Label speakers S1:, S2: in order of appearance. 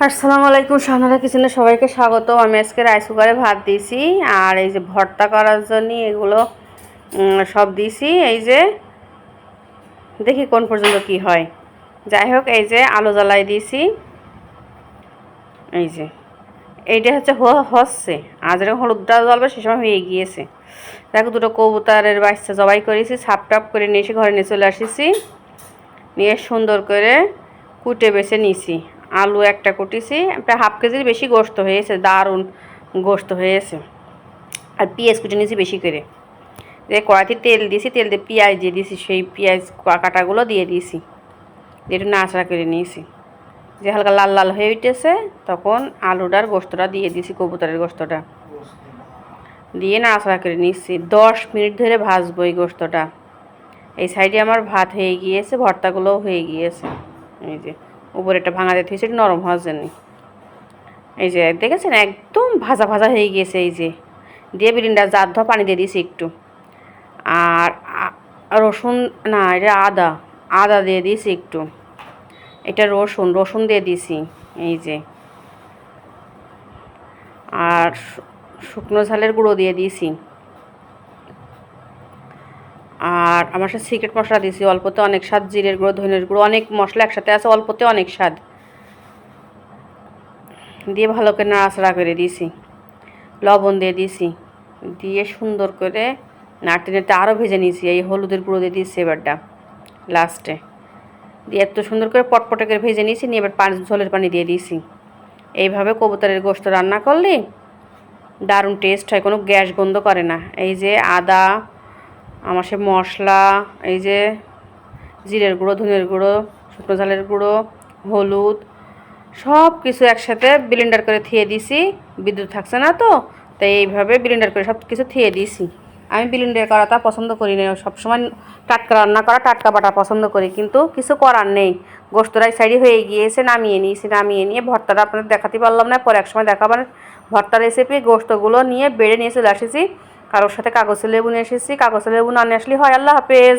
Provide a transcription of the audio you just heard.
S1: আসসালামু আলাইকুম, শাহনারা কিচেনে সবাইকে স্বাগত। আমি আজকে রাইস কুকারে ভাত দিয়েছি, আর এই যে ভর্তা করার জন্য এগুলো সব দিয়েছি। এই যে দেখি কোন পর্যন্ত কি হয়। যাই হোক, এই যে আলু জ্বালাই দিয়েছি। এই যে এইটা হচ্ছে আর যেরকম হলুদটা জ্বলবে সে সময় হয়ে গিয়েছে। দেখো, দুটো কবুতরের বাচ্চা জবাই করেছি, ছাপ টাপ করে নিয়ে এসে ঘরে নিয়ে চলে আসিছি। নিয়ে সুন্দর করে কুটে বেছে নিয়েছি। আলু একটা কুটিছি, প্রায় হাফ কেজির বেশি গোস্ত হয়েছে, দারুণ গোস্ত হয়েছে। আর পেঁয়াজ কুটে নিয়েছি বেশি করে। যে কড়াইতে তেল দিয়েছি, তেল দিয়ে পেঁয়াজ দিয়ে দিয়েছি, সেই পেঁয়াজ কাটাগুলো দিয়ে দিয়েছি, দিয়ে একটু নাড়াচাড়া করে নিয়েছি। যে হালকা লাল লাল হয়ে উঠেছে তখন আলুটার গোস্তটা দিয়ে দিয়েছি, কবুতরের গোস্তটা দিয়ে নাড়াচাড়া করে নিয়েছি। 10 মিনিট ধরে ভাজবো এই গোস্তটা। এই সাইডে আমার ভাত হয়ে গিয়েছে, ভর্তাগুলোও হয়ে গিয়েছে। এই যে উপরে একটা ভাঙা দিয়ে থুয়েছি নরম হওয়ার জন্য। এই যে দেখেছেন একদম ভাজা ভাজা হয়ে গিয়েছে। এই যে দিয়ে বিরিন্ডার জার ধোয়া পানি দিয়ে দিয়েছি একটু। আর রসুন, না এটা আদা, আদা দিয়ে দিয়েছি একটু। এটা রসুন দিয়ে দিয়েছি। এই যে আর শুকনো ঝালের গুঁড়ো দিয়ে দিয়েছি। আর আমার সাথে সিক্রেট মশলা দিয়েছি, অল্পতে অনেক স্বাদ। জিরের গুঁড়ো, ধনের গুঁড়ো, অনেক মশলা একসাথে আছে, অল্পতে অনেক স্বাদ দিয়ে ভালো করে নাড়াচাড়া করে দিয়েছি। লবণ দিয়ে দিয়েছি, দিয়ে সুন্দর করে নাড়তে নাড়তে আরও ভেজে নিয়েছি। এই হলুদের গুঁড়ো দিয়ে দিয়েছি এবারটা লাস্টে, দিয়ে এত সুন্দর করে পটপটে করে ভেজে নিয়েছি। নিয়ে এবার ঝোলের পানি দিয়ে দিয়েছি। এইভাবে কবুতরের গোশত রান্না করলে দারুণ টেস্ট হয়, কোনো গ্যাস গন্ধ করে না। এই যে আদা, আমার সে মশলা, এই যে জিরের গুঁড়ো, ধনের গুঁড়ো, শুকনো ঝালের গুঁড়ো, হলুদ, সব কিছু একসাথে ব্লেন্ডার করে থিয়ে দিছি। বিদ্যুৎ থাকছে না তো, তাই এইভাবে ব্লেন্ডার করে সব কিছু থিয়ে দিছি। আমি ব্লেন্ডার করাটা পছন্দ করি না, সবসময় টাটকা রান্না করা, টাটকা বাটা পছন্দ করি, কিন্তু কিছু করার নেই। গোস্তরাই সাইডে হয়ে গিয়েছে, নামিয়ে নিয়েছি। নামিয়ে নিয়ে ভর্তাটা আপনাদের দেখাতে পারলাম না, পরে একসময় দেখাবার। ভর্তা রেসিপি গোস্তগুলো নিয়ে বেড়ে নিয়ে চলে এসেছি। কারোর সাথে কাগজে লেবু নিয়ে এসেছি, কাগজে লেবু না নিয়ে আসলে হয়। আল্লাহ হাফেজ।